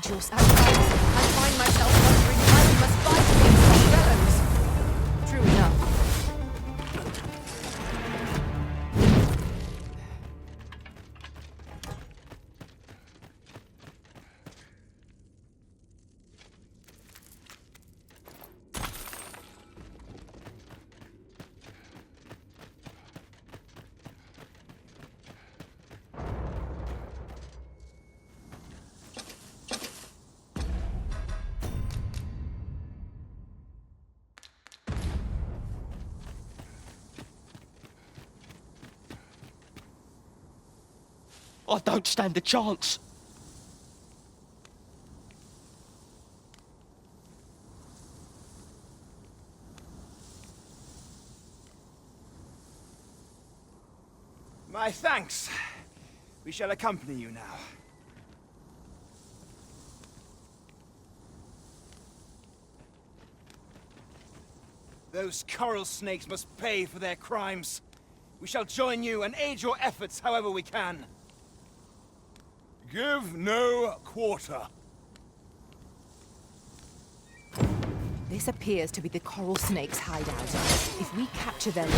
need your sacrifice. I find myself wondering why we must fight against our fellows. True enough. I don't stand a chance. My thanks. We shall accompany you now. Those coral snakes must pay for their crimes. We shall join you and aid your efforts however we can. Give no quarter. This appears to be the coral snake's hideout. If we capture them,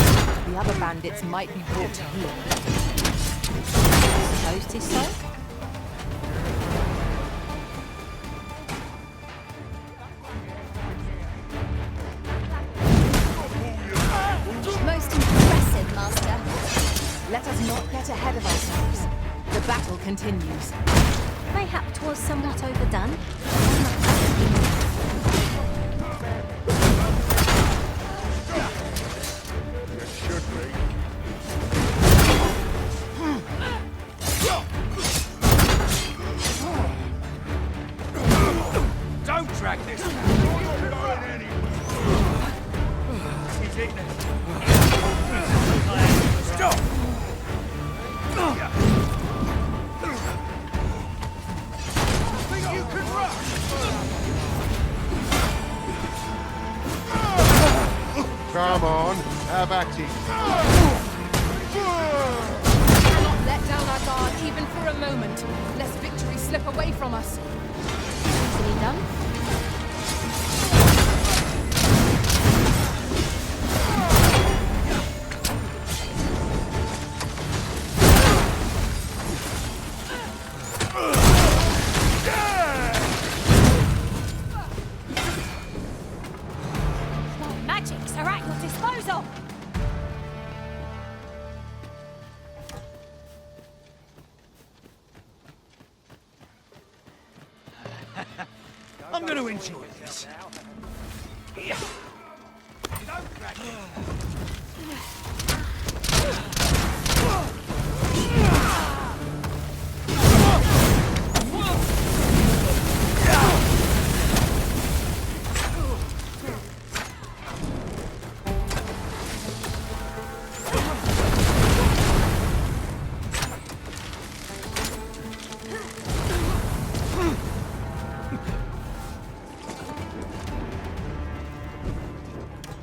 the other bandits might be brought here. Suppose 'tis so? Most impressive, Master. Let us not get ahead of ourselves. The battle continues. Mayhap 'twas somewhat overdone. It should be. Don't drag this! He's eating it. Stop! Think you can rush? Come on, have at it. Cannot let down our guard even for a moment, lest victory slip away from us. Easily done. Magics are at your disposal! I'm going to enjoy this. Don't drag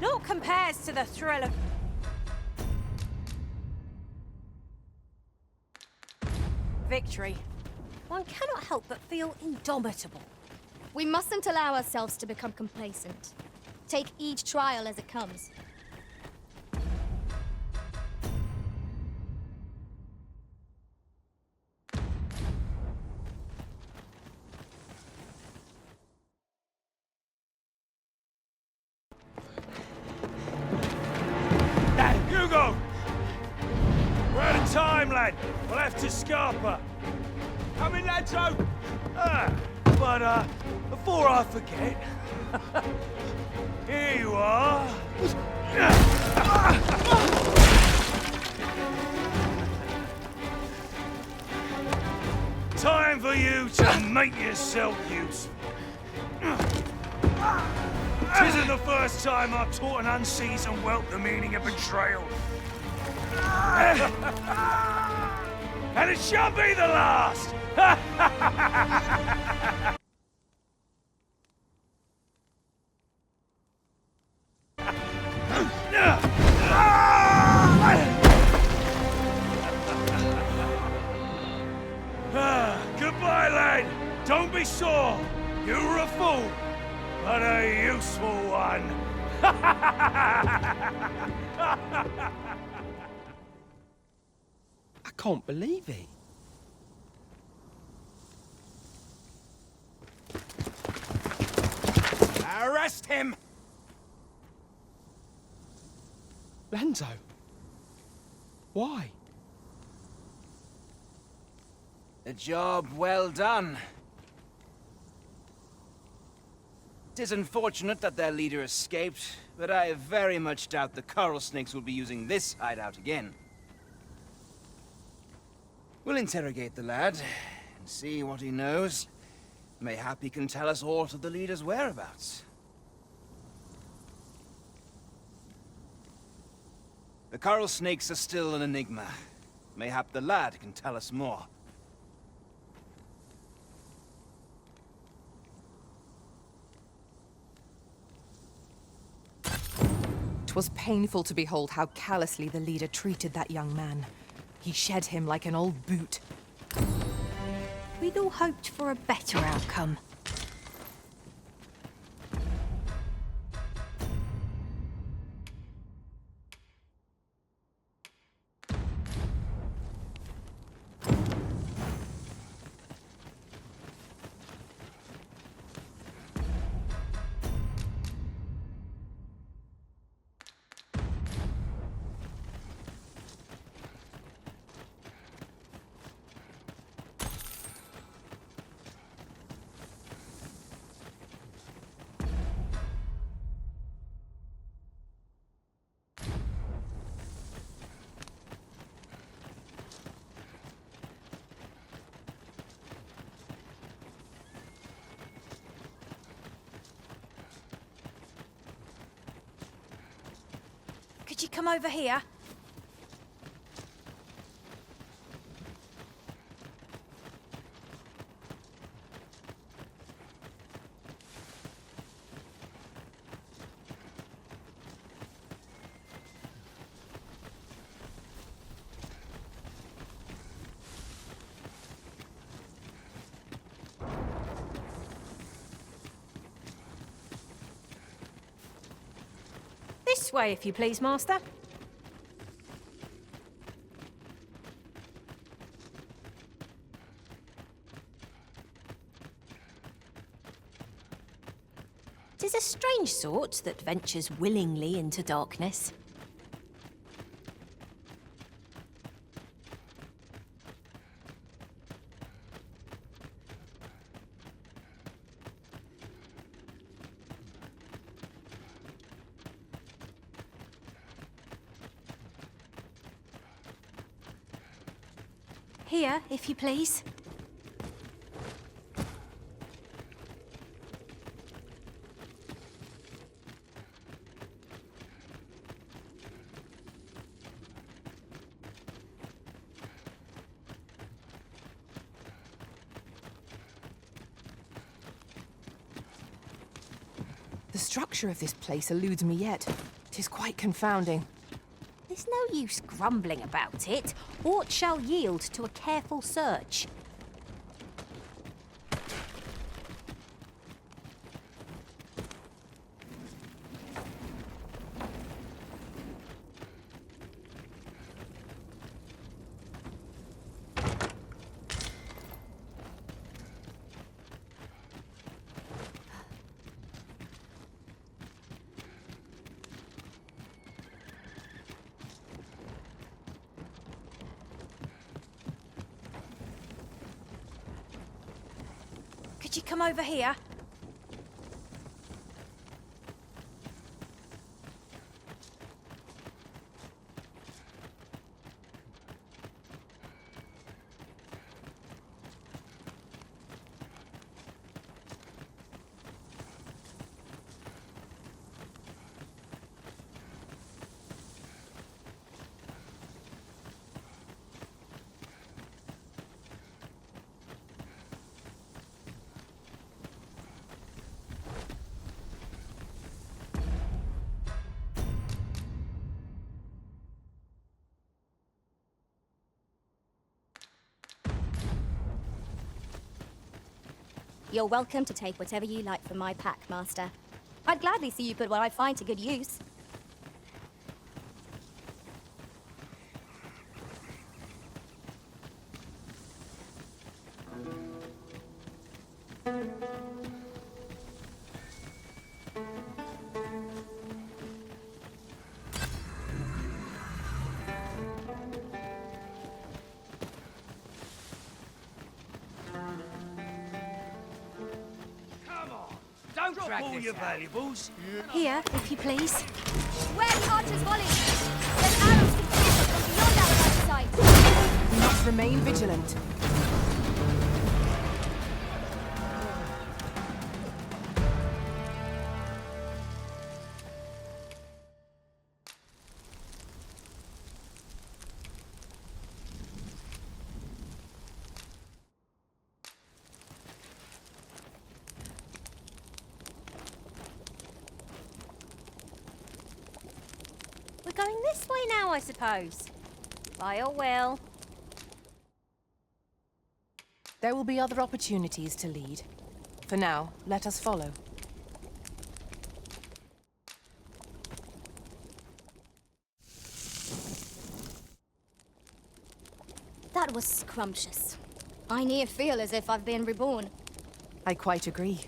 Naught compares to the thrill of... victory. One cannot help but feel indomitable. We mustn't allow ourselves to become complacent. Take each trial as it comes. Hugo! We're out of time, lad. We'll have to scarper. Come in, lads, but before I forget, here you are. Time for you to make yourself useful. Tisn't the first time I've taught an unseasoned whelp the meaning of betrayal. And it shall be the last! Goodbye, lad! Don't be we saw, you were a fool, but a useful one. I can't believe it. Arrest him! Lanzo. Why? A job well done. It is unfortunate that their leader escaped, but I very much doubt the coral snakes will be using this hideout again. We'll interrogate the lad, and see what he knows. Mayhap he can tell us aught of the leader's whereabouts. The coral snakes are still an enigma. Mayhap the lad can tell us more. 'Twas painful to behold how callously the leader treated that young man. He shed him like an old boot. We'd all hoped for a better outcome. Could you come over here? This way, if you please, Master. Tis a strange sort that ventures willingly into darkness. Here, if you please. The structure of this place eludes me yet. 'Tis quite confounding. There's no use grumbling about it. Aught shall yield to a careful search. Could you come over here? You're welcome to take whatever you like from my pack, Master. I'd gladly see you put what I find to good use. Don't Drop drag all this your out. valuables. Here, if you please. Where the archers volley! There's arrows to pierce from beyond our line of sight! We must remain vigilant. We're going this way now, I suppose. By all will. There will be other opportunities to lead. For now, let us follow. That was scrumptious. I near feel as if I've been reborn. I quite agree.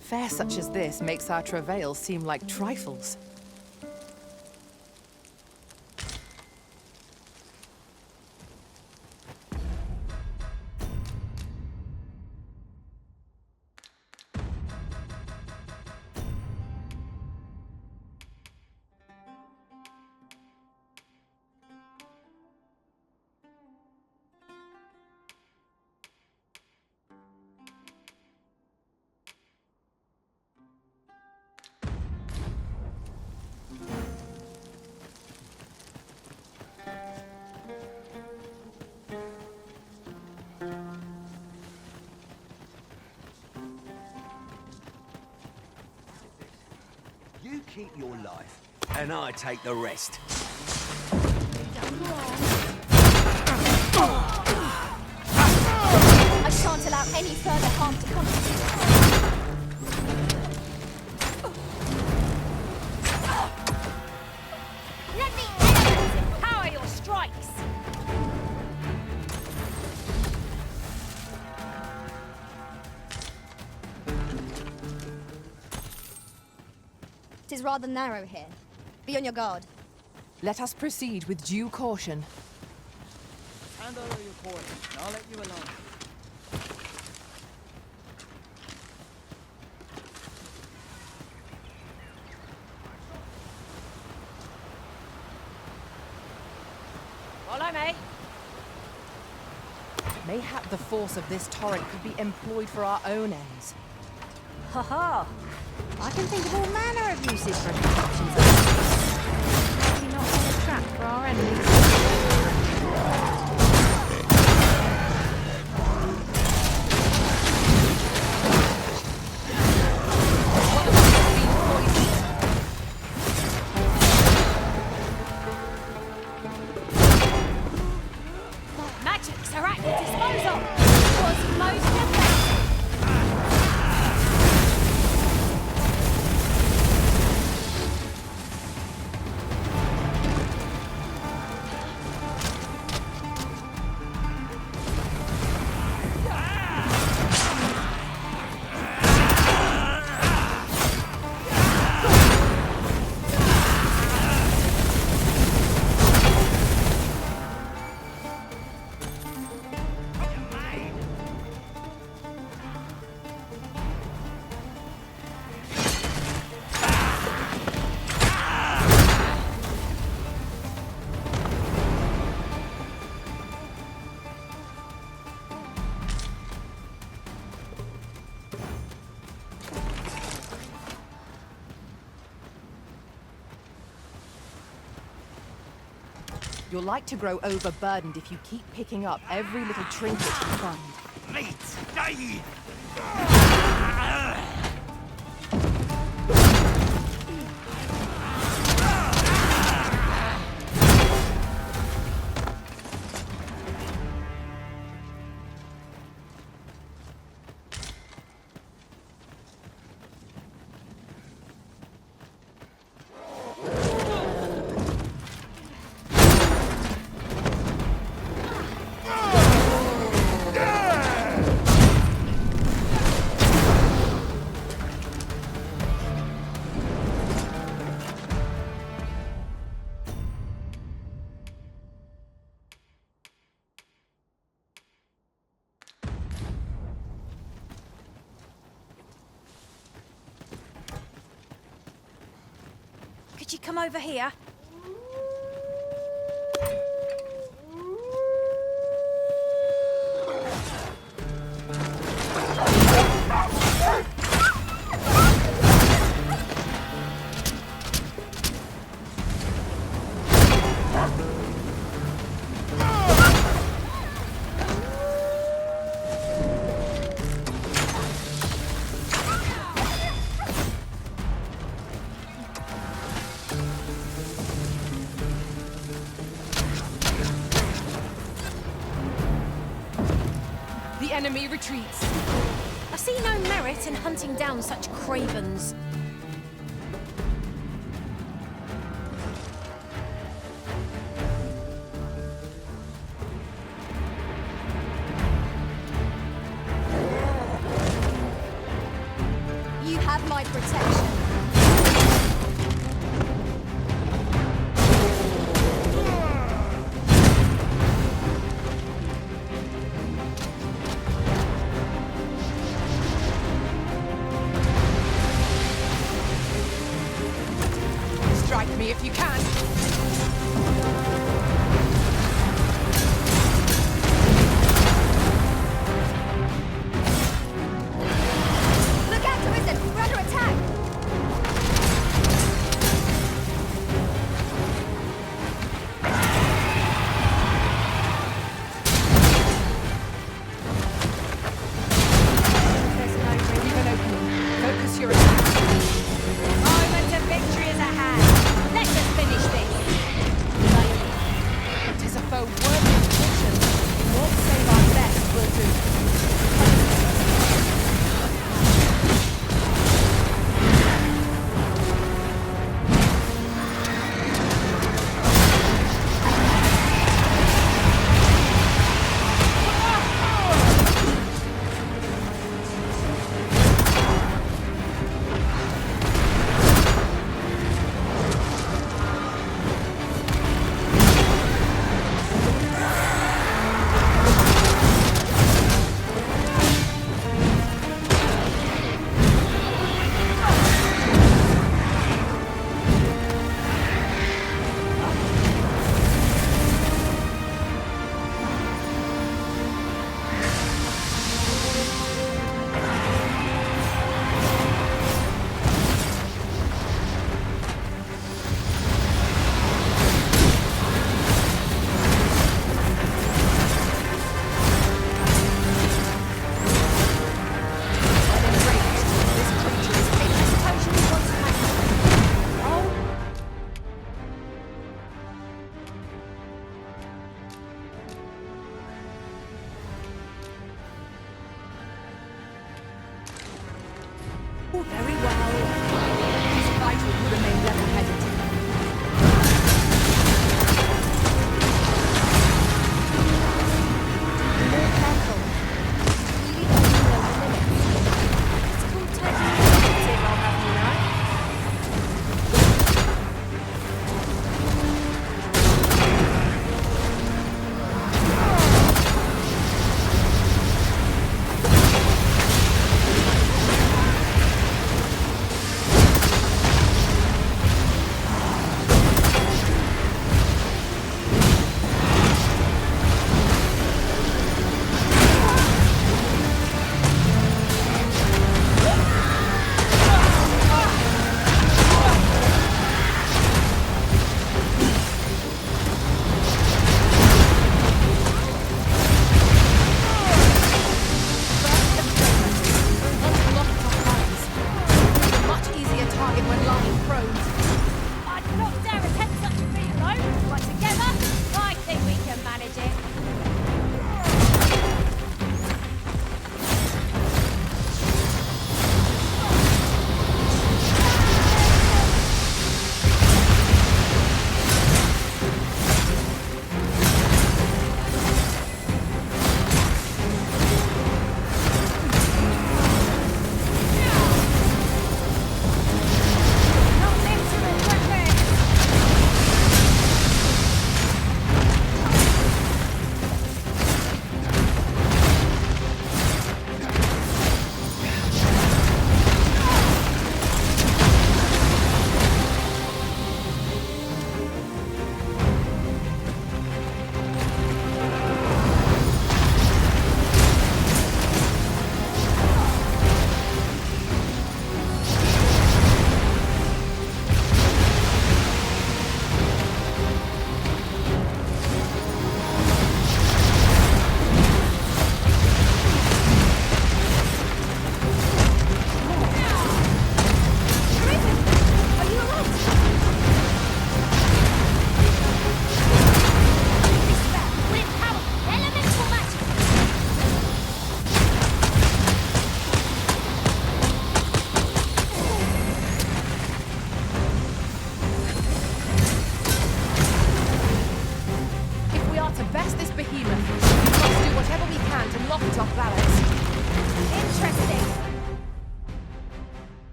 Fare such as this makes our travails seem like trifles. You keep your life, and I take the rest. I shan't allow any further harm to come to you. Let the elements empower your strikes! It is rather narrow here. Be on your guard. Let us proceed with due caution. Hand over your quarters, and I'll let you alone. Follow me. Mayhap the force of this torrent could be employed for our own ends. Ha ha! I can think of all manner of uses for attractions like this. Maybe not all a trap for our enemies. Magics are at your disposal! Was most effective. You're like to grow overburdened if you keep picking up every little trinket you find. Meat! Stay! Could you come over here? The enemy retreats. I see no merit in hunting down such cravens. You have my protection. Strike me if you can. Look out, Wizard! We're under attack! There's no Leave reason. an opening. Focus your attack. Moment of victory is at hand. Let's just finish this.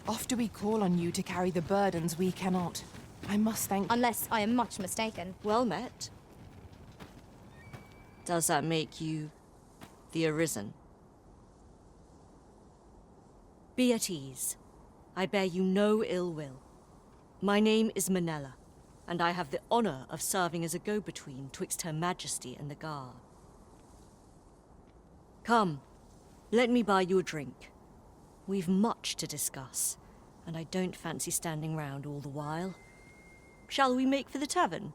Oft do we call on you to carry the burdens we cannot. I must thank... Unless I am much mistaken. Well met. Does that make you the Arisen? Be at ease. I bear you no ill will. My name is Manella, and I have the honor of serving as a go-between twixt Her Majesty and the Guard. Come, let me buy you a drink. We've much to discuss, and I don't fancy standing round all the while. Shall we make for the tavern?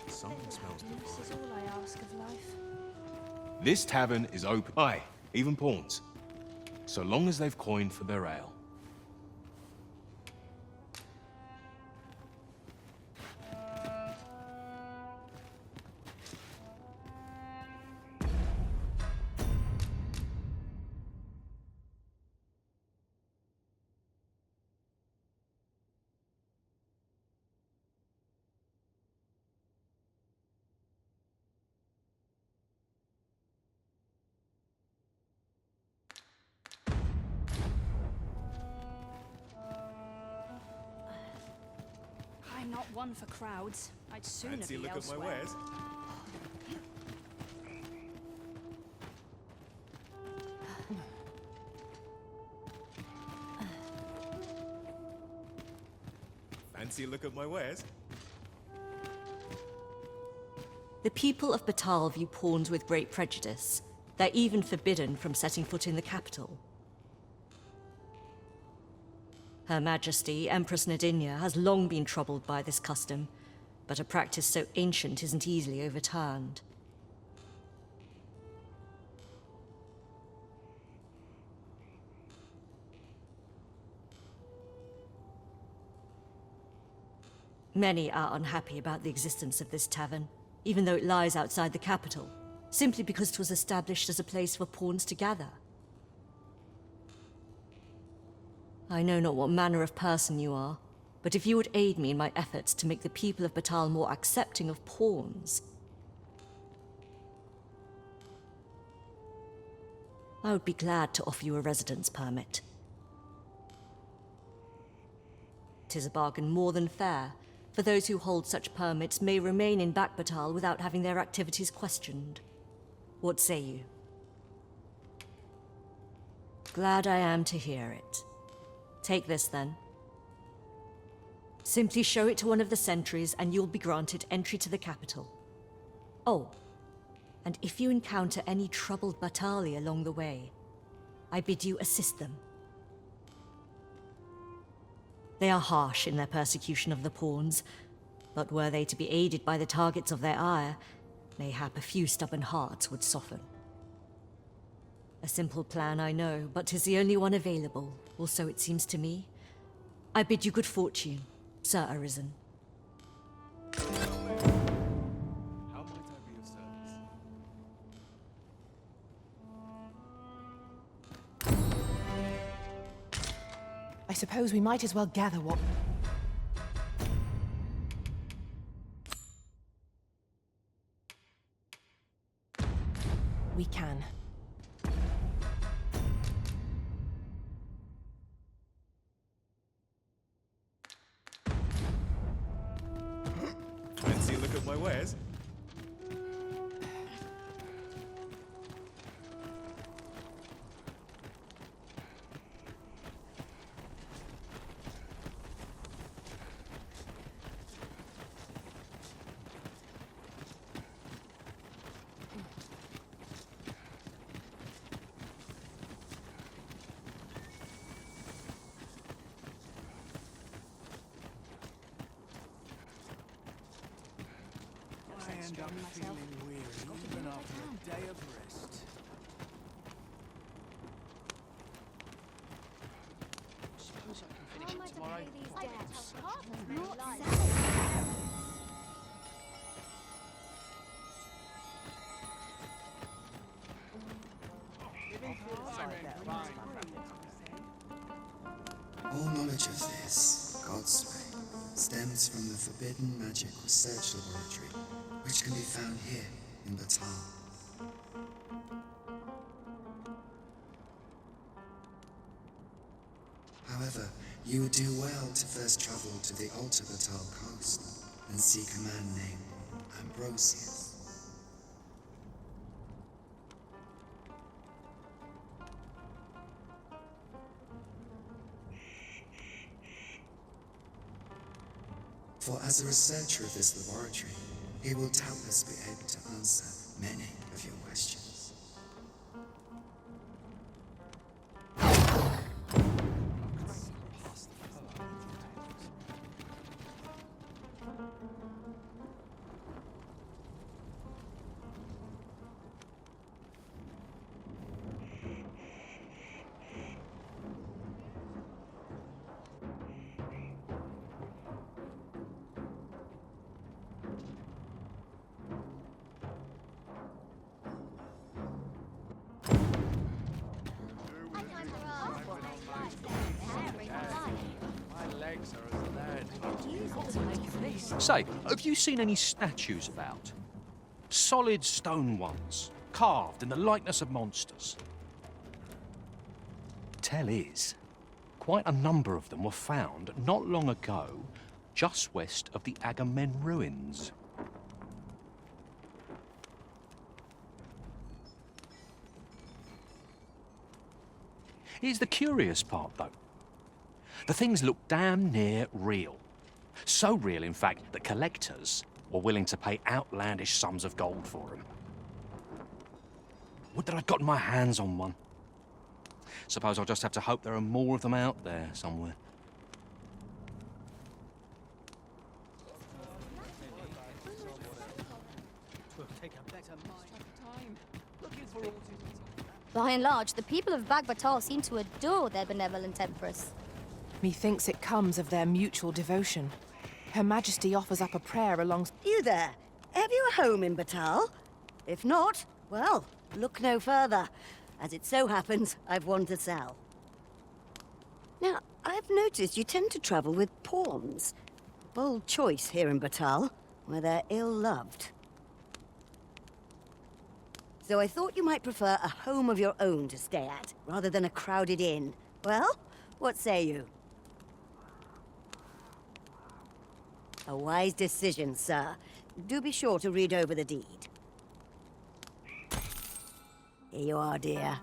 Something smells This is all I ask of life. This tavern is open. Aye, even pawns. So long as they've coined for their ale. I'm not one for crowds. I'd sooner Fancy a be look elsewhere. at my wares? Fancy a look at my wares? The people of Batal view pawns with great prejudice. They're even forbidden from setting foot in the capital. Her Majesty, Empress Nadinia, has long been troubled by this custom, but a practice so ancient isn't easily overturned. Many are unhappy about the existence of this tavern, even though it lies outside the capital, simply because it was established as a place for pawns to gather. I know not what manner of person you are, but if you would aid me in my efforts to make the people of Batal more accepting of pawns, I would be glad to offer you a residence permit. 'Tis a bargain more than fair, for those who hold such permits may remain in Batal without having their activities questioned. What say you? Glad I am to hear it. Take this, then. Simply show it to one of the sentries, and you'll be granted entry to the capital. Oh, and if you encounter any troubled Batali along the way, I bid you assist them. They are harsh in their persecution of the pawns, but were they to be aided by the targets of their ire, mayhap a few stubborn hearts would soften. A simple plan, I know, but 'tis the only one available, or so it seems to me. I bid you good fortune, Sir Arisen. How might I be of service? I suppose we might as well gather what... we can. Fancy a look at my wares? I end up feeling weary even after a day of rest. Suppose I can finish it tomorrow. knowledge of this, God's way, stems from the forbidden magic research laboratory, which can be found here in Batal. However, you would do well to first travel to the Alta Batal coast and seek a man named Ambrosius. For as a researcher of this laboratory, he will doubtless be able to answer many of your questions. Say, have you seen any statues about? Solid stone ones, carved in the likeness of monsters. Tell is, quite a number of them were found not long ago, just west of the Agamemnon ruins. Here's the curious part, though. The things look damn near real. So real, in fact, that collectors were willing to pay outlandish sums of gold for them. Would that I'd gotten my hands on one. Suppose I'll just have to hope there are more of them out there somewhere. By and large, the people of Bagbatal seem to adore their benevolent empress. Methinks it comes of their mutual devotion. Her Majesty offers up a prayer alongside... You there? Have you a home in Batal? If not, well, look no further. As it so happens, I've one to sell. Now, I've noticed you tend to travel with pawns. Bold choice here in Batal, where they're ill-loved. So I thought you might prefer a home of your own to stay at, rather than a crowded inn. Well, what say you? A wise decision, sir. Do be sure to read over the deed. Here you are, dear.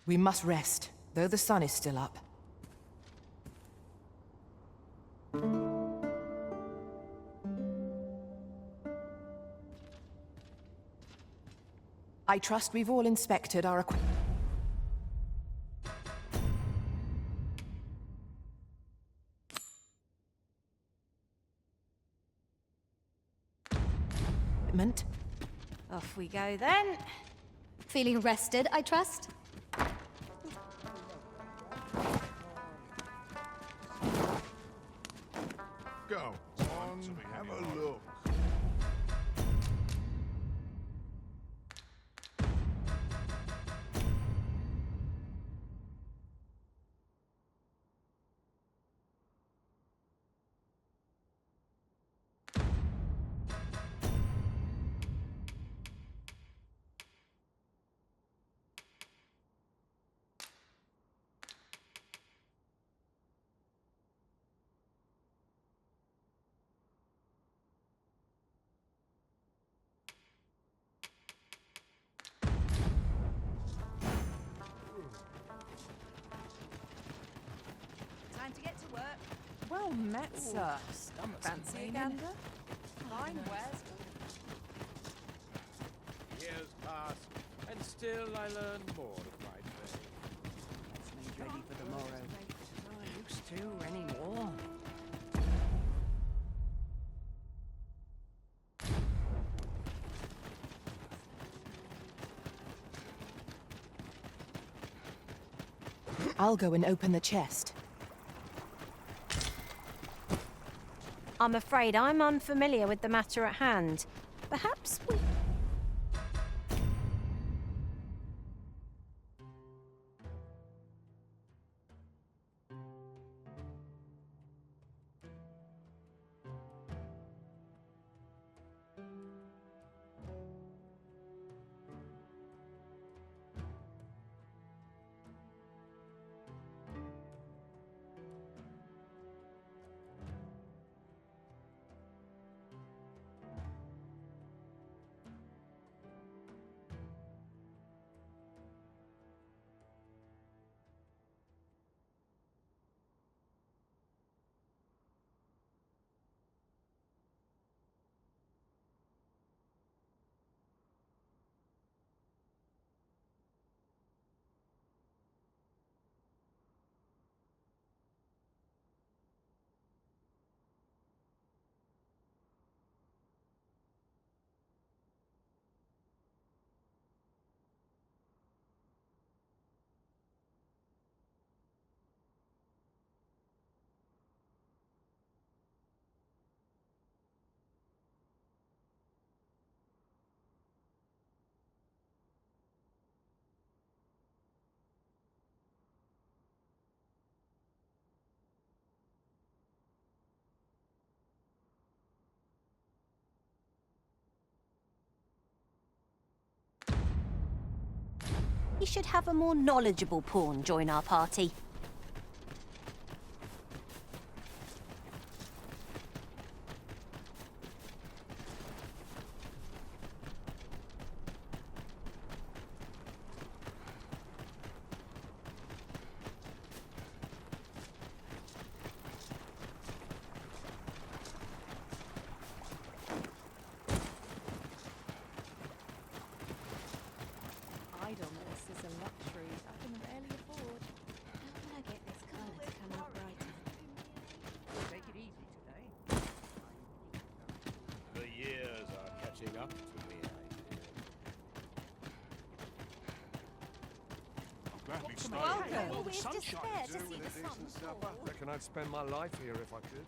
We must rest, though the sun is still up. I trust we've all inspected our equipment. equipment. Off we go then. Feeling rested, I trust? Go on, have a look. Time to get to work. Well met, sir. Fancy a gander? Fine wares. Years pass, and still I learn more of my trade. Let's make ready for tomorrow. Not used to anymore. I'll go and open the chest. I'm afraid I'm unfamiliar with the matter at hand. Perhaps we... We should have a more knowledgeable pawn join our party. Idleness is a luxury I can rarely afford. How can I get this colour to come out brighter? Take it easy today. The years are catching up to me, I fear. I'm gladly staying. Welcome. Well, the Always sun despair shines. to see the sun fall. Reckon I'd spend my life here if I could.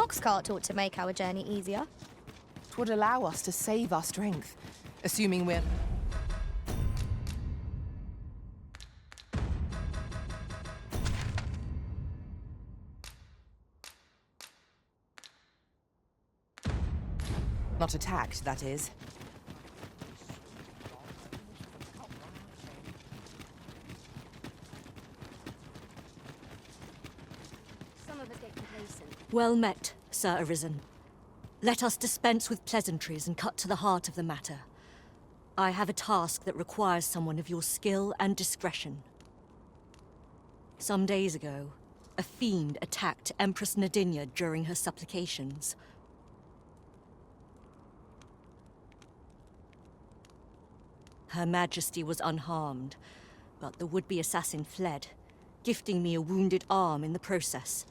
ox cart ought to make our journey easier. It would allow us to save our strength, assuming we're... not attacked, that is. Some of us get complacent. Well met, Sir Arisen. Let us dispense with pleasantries and cut to the heart of the matter. I have a task that requires someone of your skill and discretion. Some days ago, a fiend attacked Empress Nadinia during her supplications. Her Majesty was unharmed, but the would-be assassin fled, gifting me a wounded arm in the process.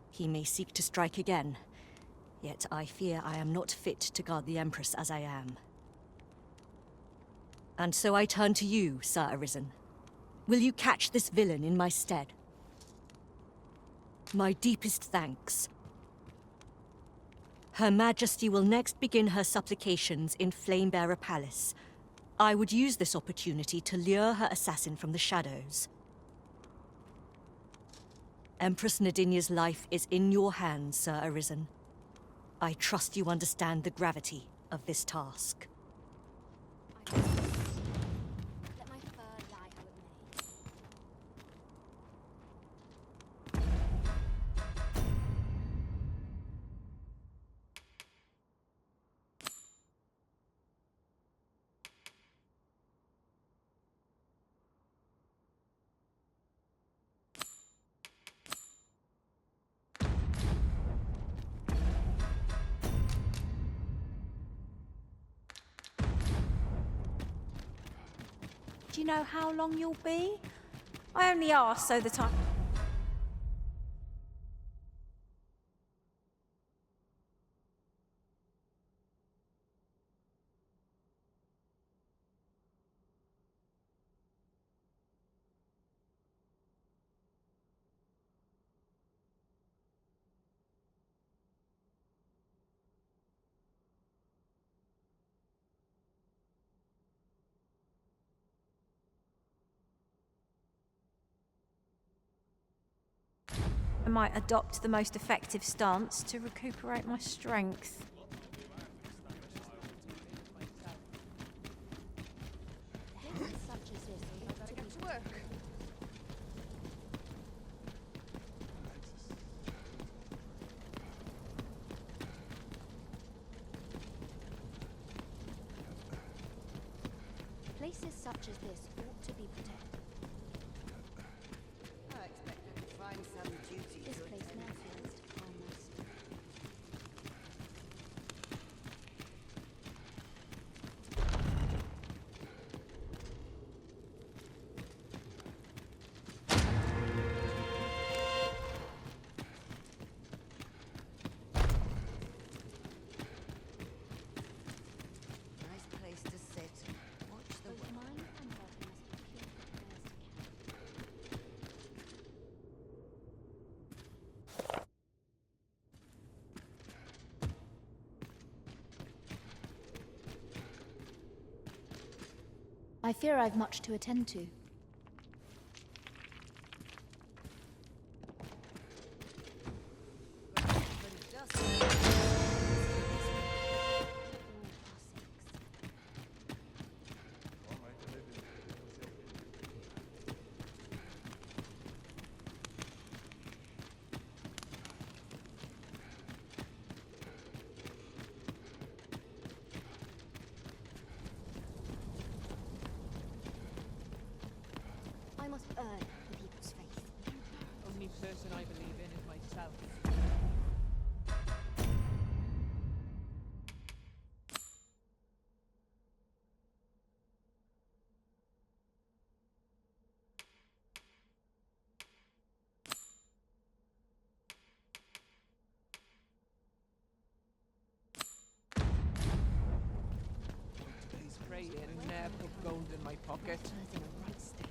He may seek to strike again, yet I fear I am not fit to guard the Empress as I am. And so I turn to you, Sir Arisen. Will you catch this villain in my stead? My deepest thanks. Her Majesty will next begin her supplications in Flamebearer Palace. I would use this opportunity to lure her assassin from the shadows. Empress Nadinia's life is in your hands, Sir Arisen. I trust you understand the gravity of this task. Let my fur lie how it may. Do you know how long you'll be? I only ask so that I... I might adopt the most effective stance to recuperate my strength. Such as this, we better get to work. Places such as this ought to be protected. I expected to find some duty This to place attend now to. feels almost. Nice place to sit. Watch the Both weather. mine and body must be cured first. I fear I've much to attend to. I must earn the people's faith. Only person I believe in is myself. Please pray and never put gold in my pocket. In a right state.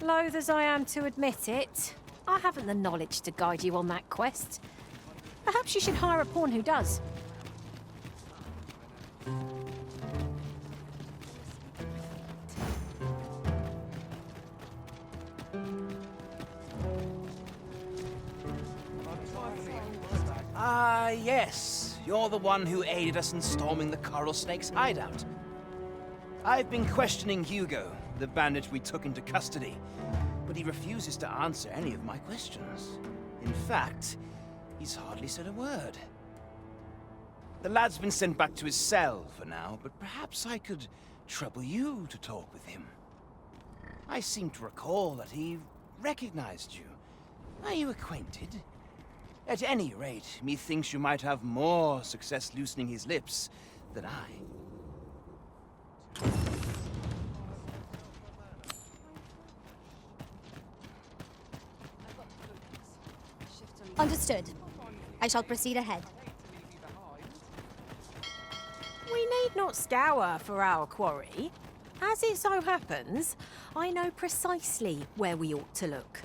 Loath as I am to admit it, I haven't the knowledge to guide you on that quest. Perhaps you should hire a pawn who does. Ah, yes. You're the one who aided us in storming the Coral Snake's hideout. I've been questioning Hugo, the bandit we took into custody, but he refuses to answer any of my questions. In fact, he's hardly said a word. The lad's been sent back to his cell for now, but perhaps I could trouble you to talk with him. I seem to recall that he recognized you. Are you acquainted? At any rate, methinks you might have more success loosening his lips than I. Understood. I shall proceed ahead. We need not scour for our quarry. As it so happens, I know precisely where we ought to look.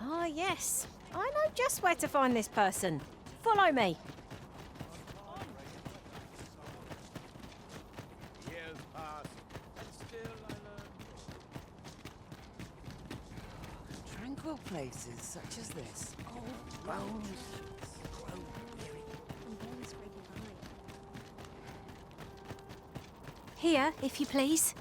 Ah, yes. I know just where to find this person. Follow me. Years pass, and still I learn. Tranquil places such as this. Oh, round. Here, if you please.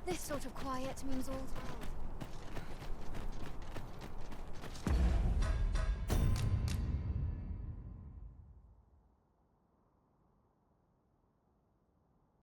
This sort of quiet means all's well.